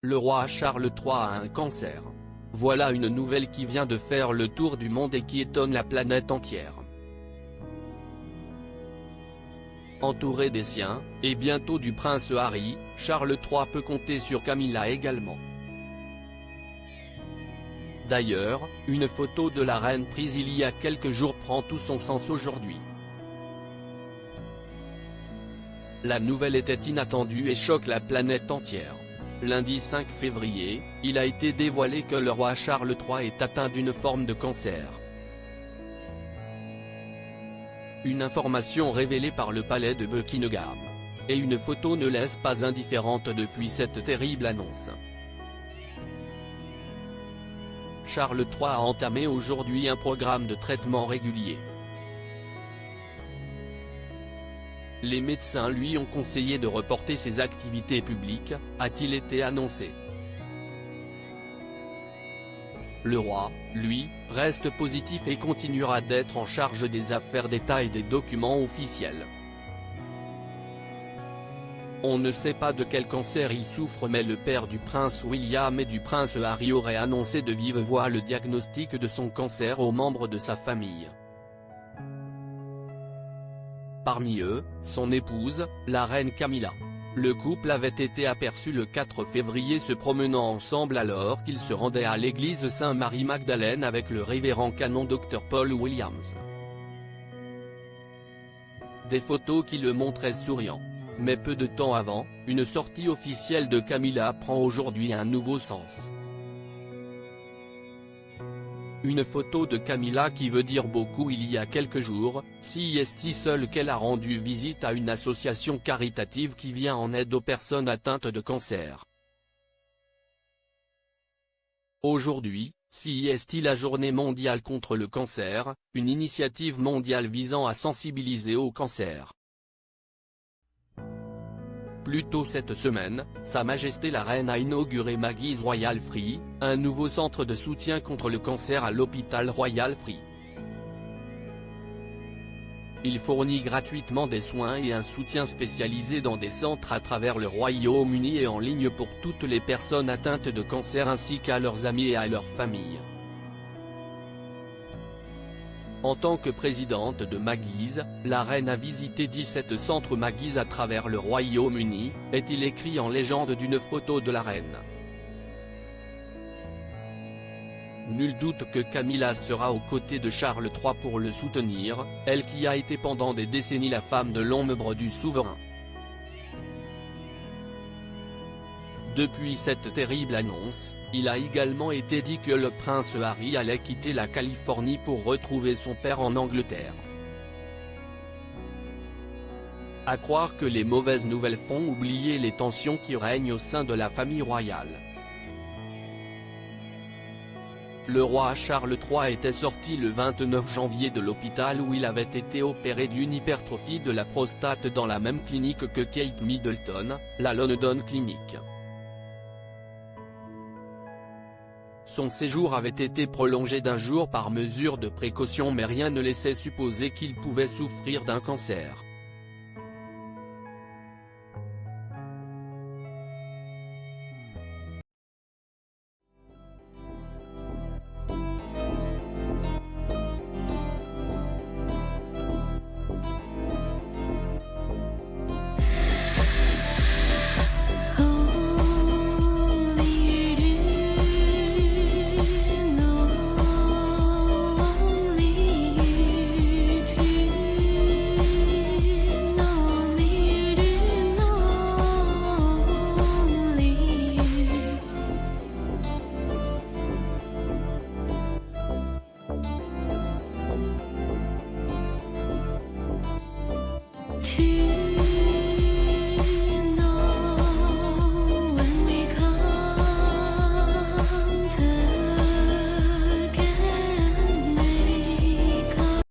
Le roi Charles III a un cancer. Voilà une nouvelle qui vient de faire le tour du monde et qui étonne la planète entière. Entouré des siens, et bientôt du prince Harry, Charles III peut compter sur Camilla également. D'ailleurs, une photo de la reine prise il y a quelques jours prend tout son sens aujourd'hui. La nouvelle était inattendue et choque la planète entière. Lundi 5 février, il a été dévoilé que le roi Charles III est atteint d'une forme de cancer. Une information révélée par le palais de Buckingham. Et une photo ne laisse pas indifférente depuis cette terrible annonce. Charles III a entamé aujourd'hui un programme de traitement régulier. Les médecins lui ont conseillé de reporter ses activités publiques, a-t-il été annoncé. Le roi, lui, reste positif et continuera d'être en charge des affaires d'État et des documents officiels. On ne sait pas de quel cancer il souffre mais le père du prince William et du prince Harry aurait annoncé de vive voix le diagnostic de son cancer aux membres de sa famille. Parmi eux, son épouse, la reine Camilla. Le couple avait été aperçu le 4 février se promenant ensemble alors qu'ils se rendaient à l'église Saint-Marie-Magdalène avec le révérend canon Dr Paul Williams. Des photos qui le montraient souriant. Mais peu de temps avant, une sortie officielle de Camilla prend aujourd'hui un nouveau sens. Une photo de Camilla qui veut dire beaucoup il y a quelques jours, si est seule qu'elle a rendu visite à une association caritative qui vient en aide aux personnes atteintes de cancer. Aujourd'hui, si est la journée mondiale contre le cancer, une initiative mondiale visant à sensibiliser au cancer. Plus tôt cette semaine, Sa Majesté la Reine a inauguré Maggie's Royal Free, un nouveau centre de soutien contre le cancer à l'hôpital Royal Free. Il fournit gratuitement des soins et un soutien spécialisé dans des centres à travers le Royaume-Uni et en ligne pour toutes les personnes atteintes de cancer ainsi qu'à leurs amis et à leurs familles. En tant que présidente de Maggie's, la reine a visité 17 centres Maggie's à travers le Royaume-Uni, est-il écrit en légende d'une photo de la reine. Nul doute que Camilla sera aux côtés de Charles III pour le soutenir, elle qui a été pendant des décennies la femme de l'ombre du souverain. Depuis cette terrible annonce, il a également été dit que le prince Harry allait quitter la Californie pour retrouver son père en Angleterre. À croire que les mauvaises nouvelles font oublier les tensions qui règnent au sein de la famille royale. Le roi Charles III était sorti le 29 janvier de l'hôpital où il avait été opéré d'une hypertrophie de la prostate dans la même clinique que Kate Middleton, la London Clinic. Son séjour avait été prolongé d'un jour par mesure de précaution mais rien ne laissait supposer qu'il pouvait souffrir d'un cancer.